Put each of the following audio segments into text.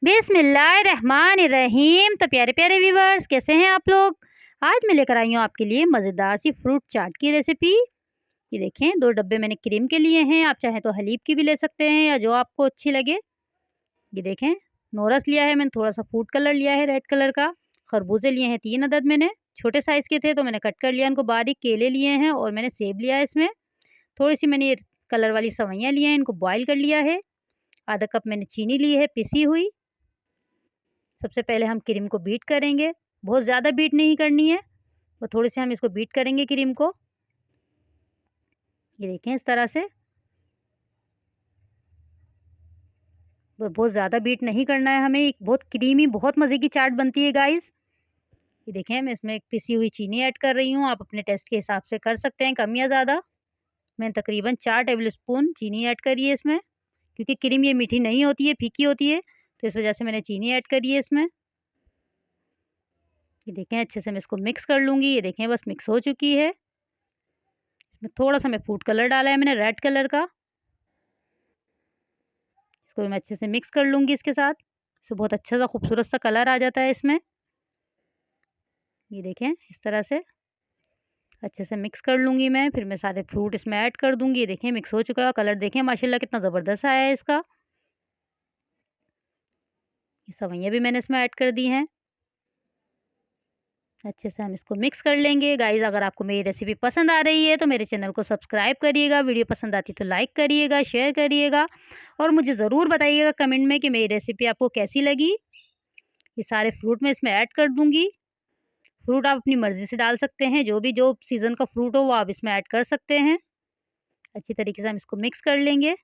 बिस्मिल्लाहिर्रहमानिर्रहीम। तो प्यारे प्यारे व्यूवर्स, कैसे हैं आप लोग। आज मैं लेकर आई हूँ आपके लिए मज़ेदार सी फ्रूट चाट की रेसिपी। ये देखें, 2 डब्बे मैंने क्रीम के लिए हैं। आप चाहें तो हलीब की भी ले सकते हैं या जो आपको अच्छी लगे। ये देखें, नोरस लिया है मैंने, थोड़ा सा फूड कलर लिया है रेड कलर का। खरबूजे लिए हैं 3 अदद मैंने, छोटे साइज़ के थे तो मैंने कट कर लिया इनको बारीक। केले लिए हैं और मैंने सेब लिया है इसमें। थोड़ी सी मैंने ये कलर वाली सवैयाँ ली हैं, इनको बॉयल कर लिया है। आधा कप मैंने चीनी ली है पिसी हुई। सबसे पहले हम क्रीम को बीट करेंगे। बहुत ज़्यादा बीट नहीं करनी है, तो थोड़ी सी हम इसको बीट करेंगे क्रीम को। ये देखें, इस तरह से। तो बहुत ज़्यादा बीट नहीं करना है हमें। एक बहुत क्रीमी, बहुत मज़े की चाट बनती है गाइस। ये देखें, मैं इसमें एक पिसी हुई चीनी ऐड कर रही हूँ। आप अपने टेस्ट के हिसाब से कर सकते हैं, कम या ज़्यादा। मैंने तकरीबन 4 टेबल स्पून चीनी ऐड करी है इसमें, क्योंकि क्रीम ये मीठी नहीं होती है, फीकी होती है, तो इस वजह से मैंने चीनी ऐड करी है इसमें। ये देखें, अच्छे से मैं इसको मिक्स कर लूँगी। ये देखें, बस मिक्स हो चुकी है। इसमें थोड़ा-सा मैं फूड कलर डाला है मैंने, रेड कलर का। इसको मैं अच्छे से मिक्स कर लूँगी इसके साथ। इससे बहुत अच्छा सा खूबसूरत सा कलर आ जाता है इसमें। ये देखें, इस तरह से अच्छे से मिक्स कर लूँगी मैं। फिर मैं सारे फ्रूट इसमें ऐड कर दूँगी। ये देखें, मिक्स हो चुका है। कलर देखें माशाल्लाह कितना ज़बरदस्त आया है इसका। ये सवैयाँ भी मैंने इसमें ऐड कर दी हैं। अच्छे से हम इसको मिक्स कर लेंगे। गाइज़, अगर आपको मेरी रेसिपी पसंद आ रही है तो मेरे चैनल को सब्सक्राइब करिएगा। वीडियो पसंद आती है तो लाइक करिएगा, शेयर करिएगा और मुझे ज़रूर बताइएगा कमेंट में कि मेरी रेसिपी आपको कैसी लगी। ये सारे फ्रूट मैं इसमें ऐड कर दूँगी। फ्रूट आप अपनी मर्ज़ी से डाल सकते हैं, जो सीज़न का फ्रूट हो वो आप इसमें ऐड कर सकते हैं। अच्छी तरीके से हम इसको मिक्स कर लेंगे।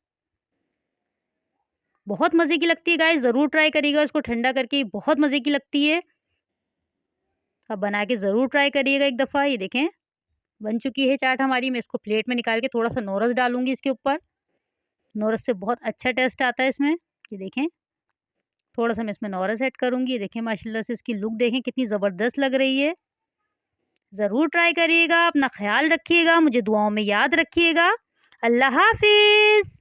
बहुत मज़े की लगती है गाइस, ज़रूर ट्राई करिएगा इसको ठंडा करके, बहुत मज़े की लगती है। आप बना के ज़रूर ट्राई करिएगा एक दफ़ा। ये देखें, बन चुकी है चाट हमारी। मैं इसको प्लेट में निकाल के थोड़ा-सा नोरस डालूँगी इसके ऊपर। नोरस से बहुत अच्छा टेस्ट आता है इसमें। ये देखें, थोड़ा-सा मैं इसमें नोरस ऐड करूँगी। ये देखें, माशाल्लाह से इसकी लुक देखें कितनी ज़बरदस्त लग रही है। ज़रूर ट्राई करिएगा, अपना ख़्याल रखिएगा, मुझे दुआओं में याद रखिएगा। अल्लाह हाफ़िज़।